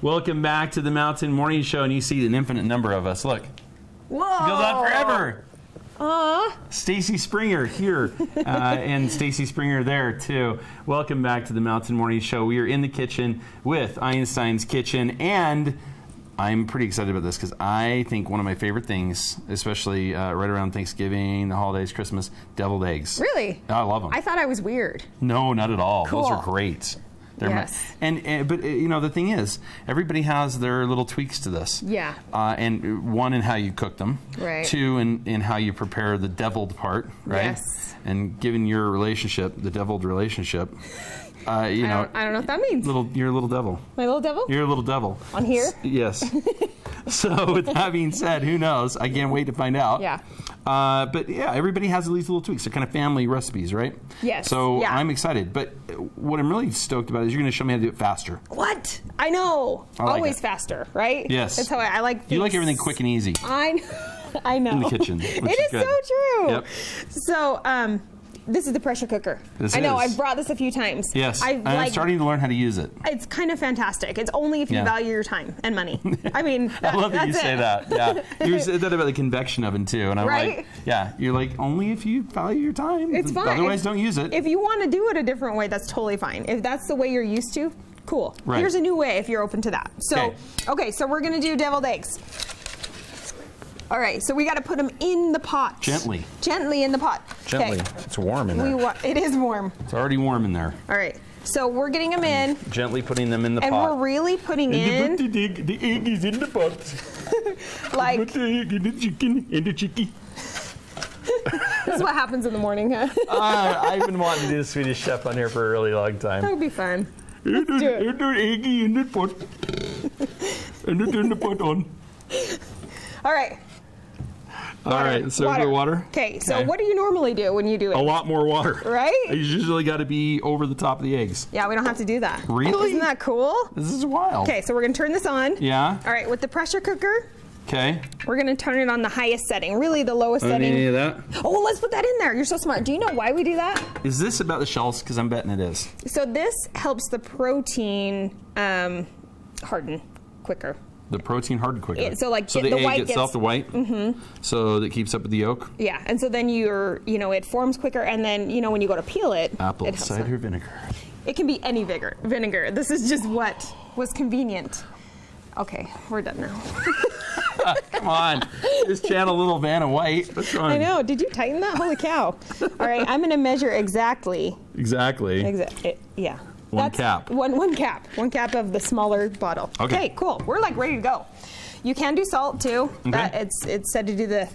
Welcome back to the Mountain Morning Show, and you see an infinite number of us. Look. Whoa! It goes on forever. Aww. Stacy Springer here, and Stacy Springer there too. Welcome back to the Mountain Morning Show. We are in the kitchen with Einstein's Kitchen, and I'm pretty excited about this because I think one of my favorite things, especially right around Thanksgiving, the holidays, Christmas, deviled eggs. Really? I love them. I thought I was weird. No, not at all. Cool. Those are great. Yes. But you know, the thing is, everybody has their little tweaks to this. Yeah. And one in how you cook them. Right. Two in how you prepare the deviled part. Right. Yes. And given your relationship, the deviled relationship, you know, I don't know what that means. you're a little devil. My little devil? You're a little devil. On here? Yes. So with that being said, who knows? I can't wait to find out. Yeah. But yeah, everybody has these little tweaks. They're kind of family recipes, right? Yes. So yeah. I'm excited. But what I'm really stoked about is you're going to show me how to do it faster. What? I know. I like Always it. faster, right? Yes. That's how I like things. You like everything quick and easy. I know. In the kitchen. It which is good. so true. Yep. So, this is the pressure cooker. I know. is. I've brought this a few times. Yes. I'm starting to learn how to use it. It's kind of fantastic. It's only if you Yeah. value your time and money. I mean, I love that you that's say it. that. Yeah. You said that about the convection oven too, and I'm Right? like, yeah. You're like, only if you value your time. It's fine. Otherwise, don't use it. If you want to do it a different way, that's totally fine. If that's the way you're used to, cool. Right. Here's a new way if you're open to that. So, okay, so we're going to do deviled eggs. All right, so we got to put them in the pot. Gently. Gently in the pot. Gently. Okay. It's warm in there. It is warm. It's already warm in there. All right, so we're getting them in. Gently putting them in the And pot. we're really putting in, The egg is in the pot. like, Put the egg in the chicken and the chickie. this is what happens in the morning, huh? I've been wanting to do the Swedish Chef on here for a really long time. That would be fun. And do it. the egg in the pot. And then turn the pot on. All right. All right, so we go water. Okay, so what do you normally do when you do it? A lot more water. Right? You usually got to be over the top of the eggs. Yeah, we don't have to do that. Really? Isn't that cool? This is wild. Okay, so we're going to turn this on. Yeah. All right, with the pressure cooker, Okay. we're going to turn it on the highest setting, really the lowest Don't need setting. any of that. Oh, let's put that in there. You're so smart. Do you know why we do that? Is this about the shells? Because I'm betting it is. So this helps the protein harden quicker. The protein hardened quicker. So, like, the the egg white itself, gets- the white. Mm-hmm. So that keeps up with the yolk. Yeah, and so then it forms quicker, and then, when you go to peel it, Apple it helps cider it. vinegar. It can be any vinegar. This is just what was convenient. Okay, we're done now. Come on. Just channel little Vanna White. What's wrong? I know. Did you tighten that? Holy cow. All right, I'm going to measure exactly. Exactly. Yeah. One cap. One cap. One cap of the smaller bottle. Okay. Cool. We're like ready to go. You can do salt too. Okay. It's said to do the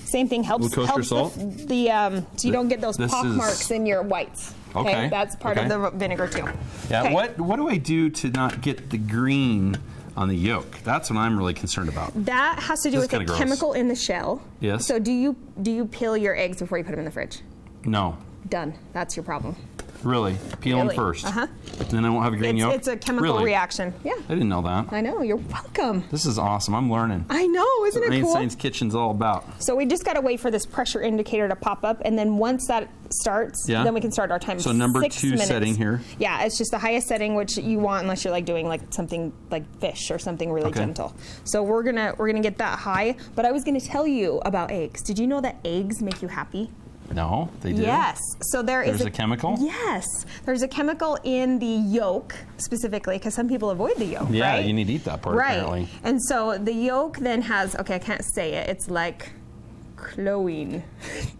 same thing. Helps Kosher salt? so you don't get those This pock is- marks in your whites. Okay. That's part of the vinegar too. Yeah. Okay. What do I do to not get the green on the yolk? That's what I'm really concerned about. That has to do This is with the kinda gross. chemical in the shell. Yes. So do you peel your eggs before you put them in the fridge? No. Done. That's your problem. Really? Peel them Really? first. Uh-huh. Then I won't have a green yolk? It's a chemical Really? reaction. Yeah. I didn't know that. I know. You're welcome. This is awesome. I'm learning. I know. Isn't it cool? Einstein's Kitchen's all about. So we just got to wait for this pressure indicator to pop up, and then once that starts, Yeah. then we can start our time. So number 6 2 minutes. setting here. Yeah, it's just the highest setting, which you want unless you're like doing like something like fish or something really Okay. gentle. So we're gonna get that high. But I was gonna tell you about eggs. Did you know that eggs make you happy? No, they do? Yes. So there's a chemical? Yes. There's a chemical in the yolk specifically because some people avoid the yolk. Yeah, right? you need to eat that part Right. apparently. And so the yolk then has, I can't say it. It's like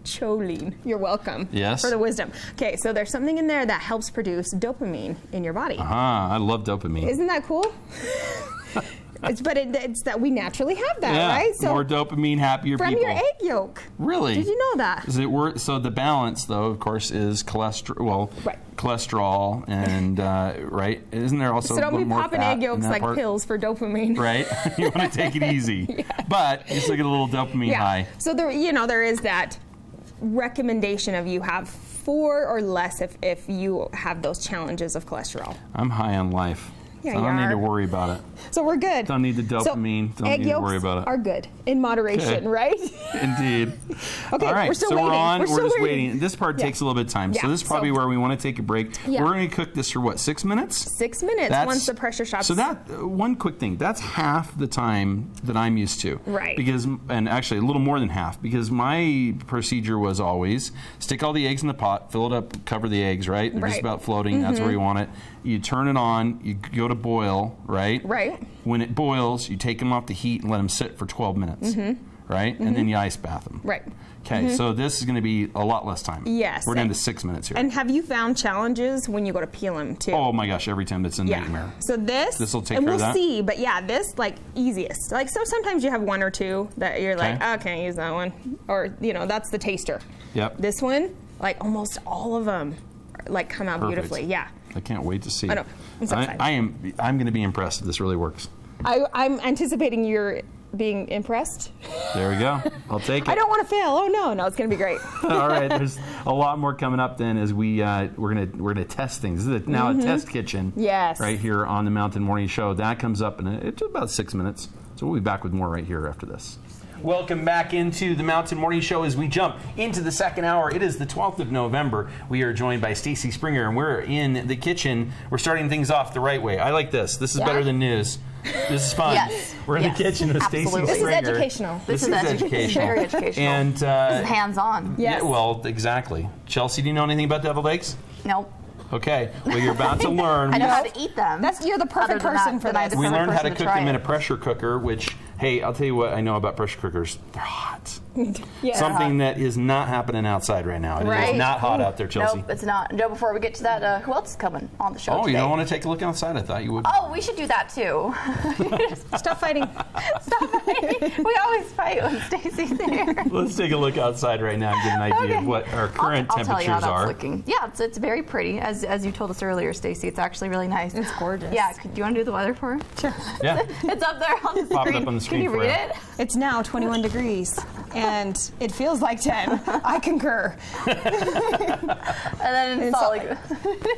choline. You're welcome. Yes. For the wisdom. Okay, so there's something in there that helps produce dopamine in your body. I love dopamine. Isn't that cool? It's that we naturally have that, yeah, right? So more dopamine, happier from people. your egg yolk. Really? Did you know that? Is it so the balance, though, of course, is cholesterol. Well, Right. cholesterol and right. Isn't there also So a don't little be more popping fat egg in yolks that like part? pills for dopamine. Right. You want to take it easy, but you still get a little dopamine high. So there is that recommendation of you have 4 or less if you have those challenges of cholesterol. I'm high on life. Yeah, So I you don't need to are. worry about it. So we're good. Don't need the dopamine. So Don't egg need to yolks worry about it. are good in moderation, Okay. right? Indeed. Okay, All right, we're still so waiting. we're on. We're We're still just waiting. waiting. This part Yeah. takes a little bit of time. Yeah, So this is probably so- where we want to take a break. Yeah. We're going to cook this for what, 6 minutes? 6 minutes once the pressure stops. So that one quick thing, that's half the time that I'm used to. Right. Because, and actually a little more than half, because my procedure was always stick all the eggs in the pot, fill it up, cover the eggs, right? They're just Right. about floating. That's where you want it. You turn it on. You go to boil, right? Right. When it boils, you take them off the heat and let them sit for 12 minutes, right? And then you ice bath them. Right. Okay, so this is going to be a lot less time. Yes. We're down to 6 minutes here. And have you found challenges when you go to peel them too? Oh my gosh, every time it's a nightmare. So This'll take and care we'll of that? see, but yeah, this like easiest. Like so sometimes you have one or two that you're like, Okay. oh, can't use that one. Or, that's the taster. Yep. This one, like almost all of them like come out Perfect. beautifully. Yeah. I can't wait to see. I know. I'm so excited. I'm going to be impressed if this really works. I'm anticipating you're being impressed. There we go. I'll take it. I don't want to fail. Oh no, it's going to be great. All right, there's a lot more coming up then as we're gonna test things. This is now a test kitchen. Yes. Right here on the Mountain Morning Show. That comes up in it's about 6 minutes. So we'll be back with more right here after this. Welcome back into the Mountain Morning Show as we jump into the second hour. It is the 12th of November. We are joined by Stacy Springer, and we're in the kitchen. We're starting things off the right way. I like this. This is better than news. This is fun. Yes. We're in Yes. the kitchen with Stacy Absolutely. Springer. This is educational. This is educational. very educational. And This is hands-on. Yes. yeah, well, exactly. Chelsea, do you know anything about deviled eggs? Nope. Okay. Well, you're about to learn. I know how to eat them. You're the perfect Other than person that, for then I'm this. the We perfect learned how to person cook try them in a it. pressure cooker, which, hey, I'll tell you what I know about pressure cookers. They're hot. Yeah. Something that is not happening outside right now. It Right. is not hot out there, Chelsea. Nope, it's not. Joe, before we get to that, who else is coming on the show Oh, today? you don't want to take a look outside? I thought you would. Oh, we should do that too. Stop fighting. We always fight when Stacy's there. Let's take a look outside right now and get an idea of what our current I'll tell you how temperatures that's are. looking. Yeah, it's very pretty. As you told us earlier, Stacy, it's actually really nice. It's gorgeous. Yeah, do you want to do the weather for her? Sure. Yeah. It's up there on the Pop it screen. up on the screen Can you for read you. it? It's now 21 degrees, and it feels like 10. I concur. And then in Salt Lake.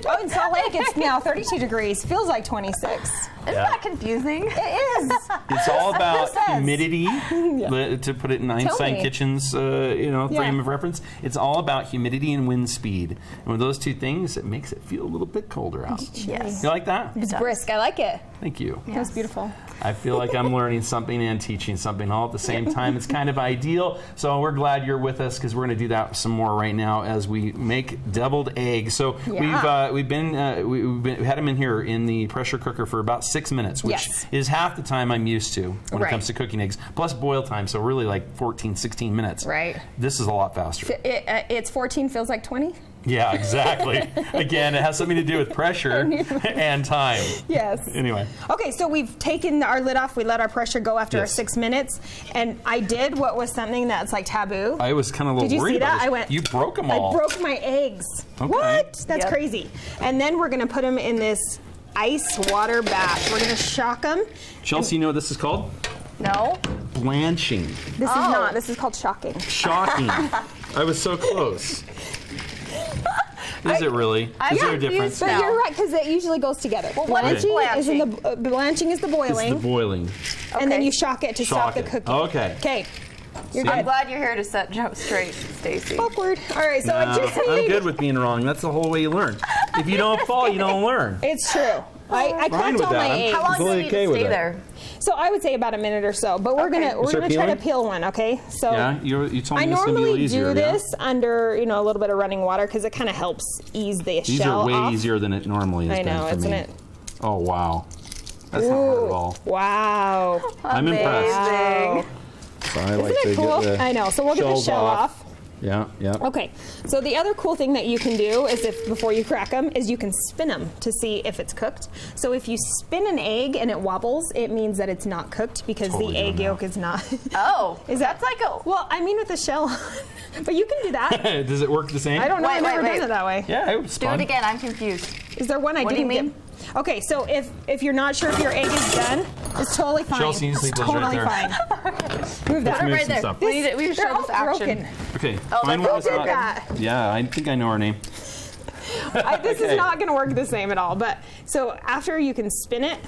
Oh, in Salt Lake, it's now 32 degrees. Feels like 26. Isn't that confusing? It is. It's all about says? humidity, to put it in Einstein me. Kitchen's frame Yeah. of reference. It's all about humidity and wind speed. And with those two things, it makes it feel a little bit colder out. Yes. You like that? It's brisk. I like it. Thank you. That's beautiful. I feel like I'm learning something and teaching something all at the same time. It's kind of ideal. So we're glad you're with us because we're going to do that some more right now as we make deviled eggs. So Yeah. we've had them in here in the pressure cooker for about 6 minutes, which Yes. is half the time I'm used to when it Right. comes to cooking eggs, plus boil time. So really like 14, 16 minutes. Right. This is a lot faster. It's 14 feels like 20? Yeah, exactly. Again, it has something to do with pressure and time. Yes. Anyway. Okay, so we've taken our lid off. We let our pressure go after our Yes. 6 minutes. And I did what was something that's like taboo. I was kind of a little Did you worried see about that? this. I went. You broke them all. I broke my eggs. Okay. What? That's Yep. crazy. And then we're gonna put them in this ice water bath. We're gonna shock them. Chelsea, you know what this is called? No? Blanching. This Oh. is not. This is called shocking. Shocking. I was so close. Is it really? Is there a difference? confused But now. you're right because it usually goes together. what is Blanching is blanching is the It's boiling, the boiling. and then Okay. you shock it to stop Shock the it. cooking. Okay. Okay. You're See? I'm good. glad you're here to set Joe straight, Stacy. Awkward. All right. So I just I'm need. good with being wrong. That's the whole way you learn. If you don't fall, you don't learn. It's true. I Fine cracked with all that. my I'm eggs. How long Totally do you okay need to with stay it. there? So I would say about a minute or so. But we're Okay. gonna Start try to peeling? peel one. Okay. So Yeah, you told I me this is going to be a little normally easier. do yeah? this under a little bit of running water because it kind of helps ease the These shell are way off. easier than it normally is. I know, for isn't me. it? Oh, wow. That's not hard at all. Wow. I'm impressed. Amazing. So I like Isn't it cool? I know. So we'll get the shells shell off. off. Yeah, yeah. Okay, so the other cool thing that you can do is before you crack them is you can spin them to see if it's cooked. So if you spin an egg and it wobbles, it means that it's not cooked because Totally the egg doing yolk is not. Oh, Is that that's like a. Well, I mean with the shell on. But you can do that. Does it work the same? I don't know. Wait, I've never wait, done wait. it that way. Yeah, it was Do fun. it again. I'm confused. Is there one I What do you didn't mean? get? Okay, so if you're not sure if your egg is done, it's totally fine. Chelsea, you It's leave those right totally there. fine. Move that. Put it move right some there. stuff. We should They're show all this action. broken. Okay, Oh, find that's one that's all not. good. Yeah, I think I know her name. This is not going to work the same at all. But so after you can spin it,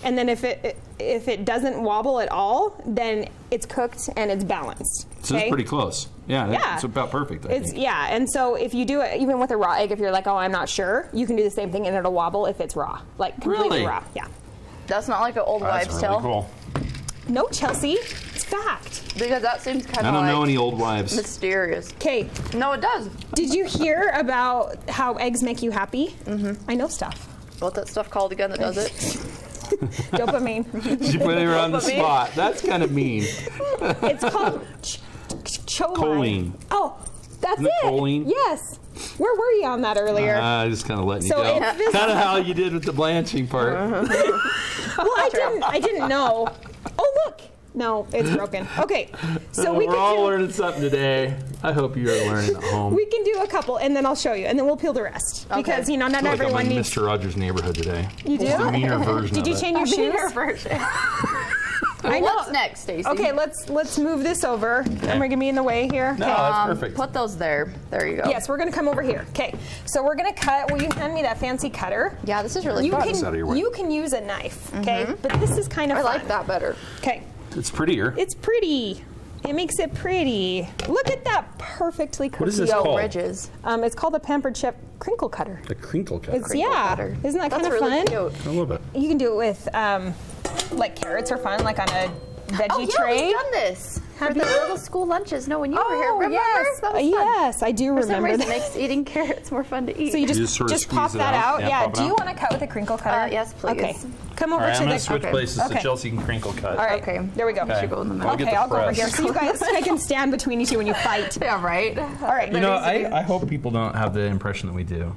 and then if it doesn't wobble at all, then it's cooked and it's balanced. So it's pretty close. Yeah, it's about perfect. I think. Yeah, and so if you do it even with a raw egg, if you're like, oh, I'm not sure, you can do the same thing and it'll wobble if it's raw, like completely Really? raw. Yeah. That's not like an old That's wives' really tale. cool. No, Chelsea, it's fact. Because that seems kind I of don't like know any old wives. mysterious. Okay, No, it does. did you hear about how eggs make you happy? Mm-hmm. I know stuff. What's that stuff called again that does it? Dopamine. You put her on the Dopamine. spot. That's kind of mean. It's called choline. Choline. Oh, that's Isn't it it. choline? Yes. Where were you on that earlier? I just kind of letting So you go. if this- Kind of how you did with the blanching part. Well, I didn't know. Oh, look. No, it's broken. Okay, so we We're all can learning something today. I hope you're learning at home. we can do a couple, and then I'll show you, and then we'll peel the rest because not I feel like everyone I'm in needs. Mr. Rogers' Neighborhood today. You do? It's the meaner version Did you of it. change your shoes? version. I know. What's next, Stacey? Okay, let's move this over. Am I gonna be in the way here? No, Okay. that's perfect. Put those there. There you go. Yes, we're gonna come over here. Okay, so we're gonna cut. Will you hand me that fancy cutter? Yeah, this is really You fun. out of your can way. you can use a knife, okay? But this is kind of I fun. like that better. Okay, It's prettier. it's pretty. It makes it pretty. Look at that perfectly cooked What is this yolk. called? Ridges. It's called a Pampered Chef crinkle cutter. The crinkle cut. It's Crinkle yeah. cutter. Isn't that That's kind of really fun? cute. I love it. You can do it with like carrots are fun, like on a veggie Oh, yeah, tray. we've done this. Have For the you? little school lunches. No, when you were here. Oh Remember? yes, That was fun. yes, I do For some remember reason, it that. makes eating carrots more fun to eat. So you just sort of just pop squeeze it that out. out. Yeah, Yeah. pop it Do you out. want to cut with a crinkle cutter? yes, please. Okay. Come over All right, to I'm the. going to switch okay. places so Okay. Chelsea can crinkle cut. All right. Okay. There we go. Okay. should go in the middle. I'll get Okay, the I'll go over press. here. So you guys, I can stand between you two when you fight. Yeah, right. All right. You know, I hope people don't have the impression that we do.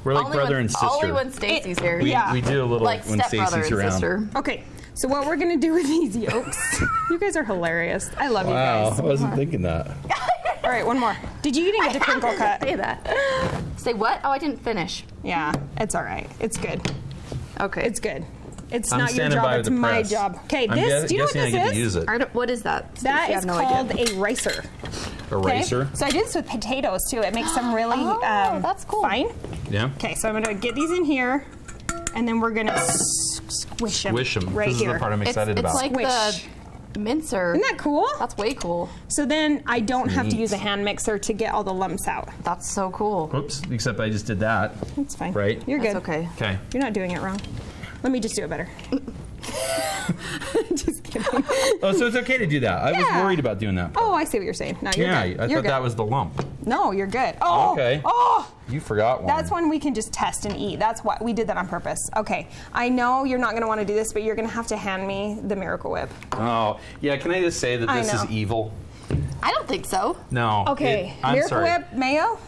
We're like Only brother when, and sister. Only when Stacy's here. Yeah. We do a little Like when stepbrother Stacy's and around. sister. Okay. So what we're gonna do with these yolks? You guys are hilarious. I love Wow, you I guys. wasn't thinking that. All right, one more. You didn't get the crinkle cut? Say that. Say what? Oh, I didn't finish. Yeah, it's all right. It's good. Okay. It's good. It's I'm not your standing job. by It's with the my press. job. Okay, I'm this. Do you know what guessing this I get is? to use it. What is that? That Stacey? I is have no called idea. a ricer. Eraser. So I did this with potatoes too. It makes them really that's cool. fine. Yeah. Okay, so I'm gonna get these in here, and then we're gonna squish them. Squish them. right This here. is the part I'm excited it's about. like Squish. the mincer. Isn't that cool? That's way cool. So then I don't have to Neat. use a hand mixer to get all the lumps out. That's so cool. Oops, except I just did that. That's fine. Right. You're good. That's okay. Okay. You're not doing it wrong. Let me just do it better. Just kidding. Oh, so it's okay to do that. I was Yeah. worried about doing that. Oh, I see what you're saying. No, you're yeah, good. I You're thought good. that was the lump. No, you're good. Oh, Okay. Oh, You forgot one. that's when we can just test and eat. That's why we did that on purpose. Okay. I know you're not going to want to do this, but you're going to have to hand me the Miracle Whip. Oh, yeah. Can I just say that I this is know. evil? I don't think so. No. Okay. I'm Miracle sorry. Whip mayo?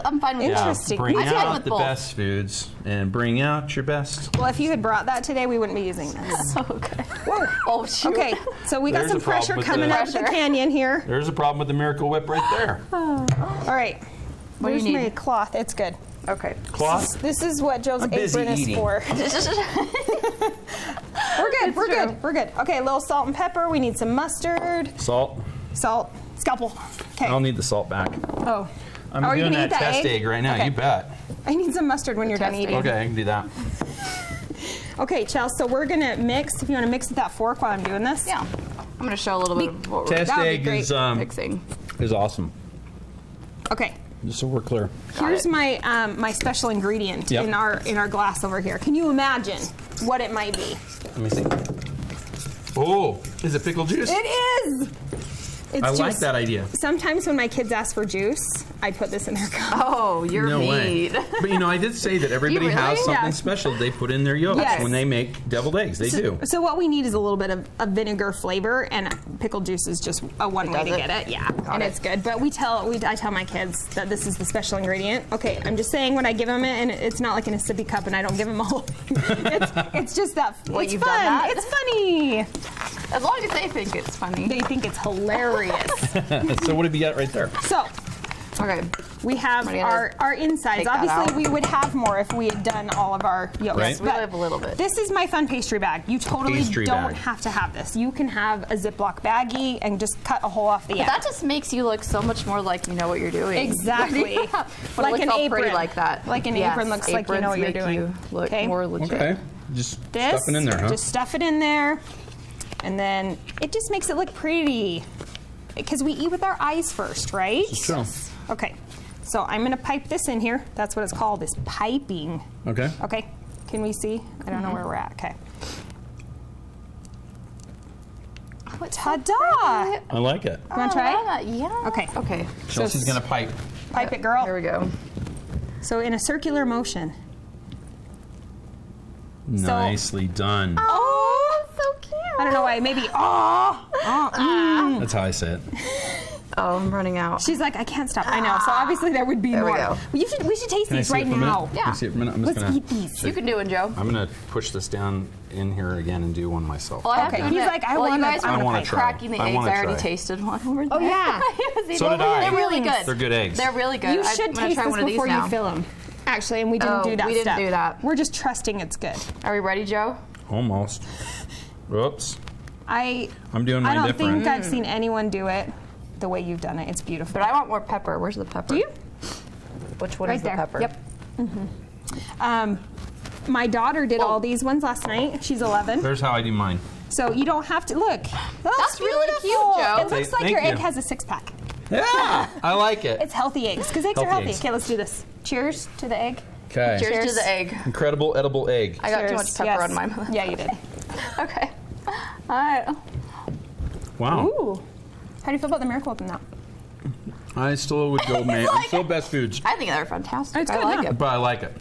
I'm fine with Yeah, Interesting. bring I've had out with the both. best foods and bring out your best. Well, if you had brought that today, we wouldn't be using this. that. Okay. Whoa. Oh, shoot. Okay. So we got There's some a problem pressure with coming the- out of the Pressure. canyon here. There's a problem with the Miracle Whip right there. All right. What do Where's you my need? cloth? It's good. Okay. Cloth. This is what Joe's I'm busy apron is eating. for. We're good. We're true. good. We're good. Okay, a little salt and pepper. We need some mustard, Salt. salt, scalpel. Okay. I'll need the salt back. Oh. I'm Are you doing gonna that eat that test egg? egg right now. Okay. You bet. I need some mustard when you're done Test eating. egg. Okay, I can do that. Okay, Chelsea. So we're gonna mix. If you want to mix with that fork while I'm doing this. Yeah. I'm going to show a little bit of what we're Test That would be egg great. is awesome. Okay. Just so we're clear. Here's my my special ingredient Yep. in our glass over here. Can you imagine what it might be? Let me see. Oh, is it pickle juice? It is. It's I like juice. that idea. Sometimes when my kids ask for juice, I put this in their cup. Oh, you're No way. mean. But you know, I did say that everybody really? has something Yes. special they put in their yolks Yes. when they make deviled eggs. They do. So what we need is a little bit of vinegar flavor, and pickle juice is just a one way to does it? get it. Yeah, and it's good. But I tell my kids that this is the special ingredient. Okay, I'm just saying when I give them it, and it's not like in a sippy cup, and I don't give them all. it's just that. Well, it's you've fun. done that. It's funny. As long as they think it's funny. They think it's hilarious. So what have you got right there? So, Okay. We have I'm gonna our insides. take that Obviously, out. we would have more if we had done all of our yolks. Right. We but have a little bit. This is my fun pastry bag. You totally Pastry don't bag. have to have this. You can have a Ziploc baggie and just cut a hole off the end. That just makes you look so much more like you know what you're doing. Exactly. When Like it looks an all apron. pretty like that. Like an Yes, apron looks like you know what aprons you're make doing. You look Okay. more legit. Okay. Just this, stuffing in there, huh? just stuff it in there, and then it just makes it look pretty. Because we eat with our eyes first, right? It's true. Okay. So I'm going to pipe this in here. That's what it's called, is piping. Okay. Okay. Can we see? I don't know Mm-hmm. where we're at. Okay. Oh, it's Ta-da! I like it. You want to try? Yeah. Okay. Okay. Chelsea's going to pipe. Pipe it, girl. Here we go. So in a circular motion. Nicely done. Oh, so cute. I don't know why. Maybe. Oh. That's how I say it. Oh, I'm running out. She's like, I can't stop. I know. So obviously there would be There we more. go. We should taste Can I these see right it for a minute? now. Can I see it for a minute? I'm just Let's gonna, eat these. You can do it, Joe. I'm going to push this down in here again and do one myself. Well, I have Okay, to he's admit, like, I while wanna- you guys I were wanna try. cracking the I eggs, wanna I already try. tasted one over there. Oh, yeah. So did I. They're really good. They're good eggs. They're really good. You should I'm gonna taste try this one of these before now. you fill them. Actually, and we didn't Oh, do that we didn't step. do that. We're just trusting it's good. Are we ready, Joe? Almost. Whoops. I'm doing I mine don't different. think I've seen anyone do it the way you've done it. It's beautiful. But I want more pepper. Where's the pepper? Do you? Which one Right is the there. pepper? Yep. My daughter did all these ones last night. She's 11. There's how I do mine. So you don't have to look. That's really cute, beautiful. Joe. It looks like Thank your you. egg has a six-pack. Yeah, I like it. It's healthy eggs because eggs are Healthy healthy. eggs. Okay, let's do this. Cheers to the egg. Okay. Cheers Cheers. to the egg. Incredible edible egg. I got too Cheers. much pepper Yes. on mine. Yeah, you did. Okay. All right. Wow. Ooh. How do you feel about the Miracle Whip in that? I still would go I'm still best foods, I think they're fantastic. It's I good, like huh? it. but I like it.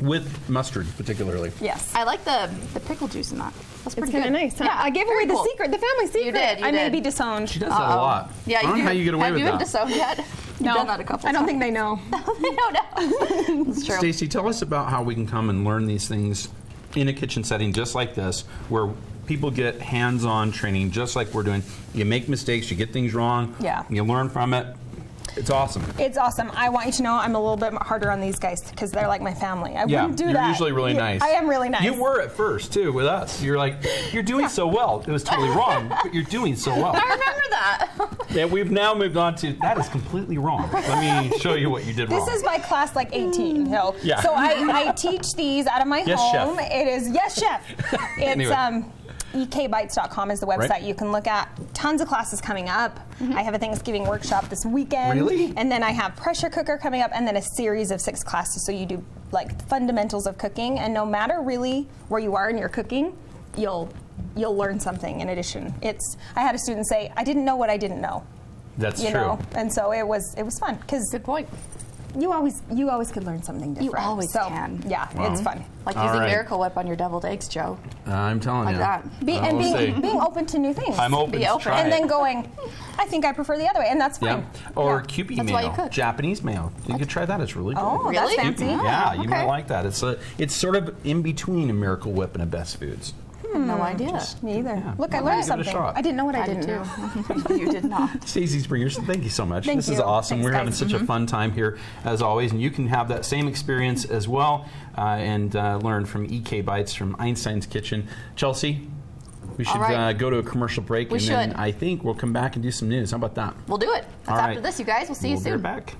With mustard, particularly. Yes. I like the pickle juice in that. That's It's pretty kind of good. nice. Huh? Yeah, I gave very away the cool. secret, the family secret. did, you I may did. be disowned. She does that a lot. Yeah, I don't know how you get away have with you been that. disowned yet? You've No, done that a couple I don't times. think they know. They don't know. It's true. Stacey, tell us about how we can come and learn these things in a kitchen setting just like this, where people get hands-on training just like we're doing. You make mistakes, you get things wrong, Yeah. you learn from it. It's awesome. It's awesome. I want you to know I'm a little bit harder on these guys because they're like my family. I Yeah, wouldn't do you're that. usually really nice. I am really nice. You were at first too with us. You're like, you're doing so well. It was totally wrong, but you're doing so well. I remember that. And we've now moved on to that is completely wrong. Let me show you what you did wrong. This is my class like 18. So, Yeah. so I teach these out of my Yes, home. chef. It is yes, chef. It's Anyway. ekbites.com is the website Right. you can look at. Tons of classes coming up. I have a Thanksgiving workshop this weekend. Really? And then I have pressure cooker coming up and then a series of 6 classes. So you do like fundamentals of cooking, and no matter really where you are in your cooking, you'll learn something in addition. I had a student say, I didn't know what I didn't know. That's You true. know, and so it was fun because Good point. you always could learn something different. always so, can. Yeah, it's fun. Like All using right. Miracle Whip on your deviled eggs, Joe. I'm telling Like you. that. And we'll see. being open to new things. I'm open Be to open. try and it. then going, I think I prefer the other way, and that's Yeah. fine. Or Yeah. Kewpie That's why you mayo, cook. Japanese mayo. You could try that. It's really good. Oh, Really? that's fancy. Kewpie. Yeah, you might okay. like that. It's sort of in between a Miracle Whip and a Best Foods. No idea. Me either. Yeah. Look, I Well, learned give it a something. shot. I didn't know what I, I did didn't know. too. You did not. Stacey Springers, thank you so much. Thank This is you. awesome. Thanks, We're having guys. such a fun time here, as always, and you can have that same experience as well and learn from EK Bites from Einstein's Kitchen. Chelsea, we should All right. go to a commercial break, We and then should. I think we'll come back and do some news. How about that? We'll do it. That's All after right. this, you guys. We'll see you We'll be soon. right back.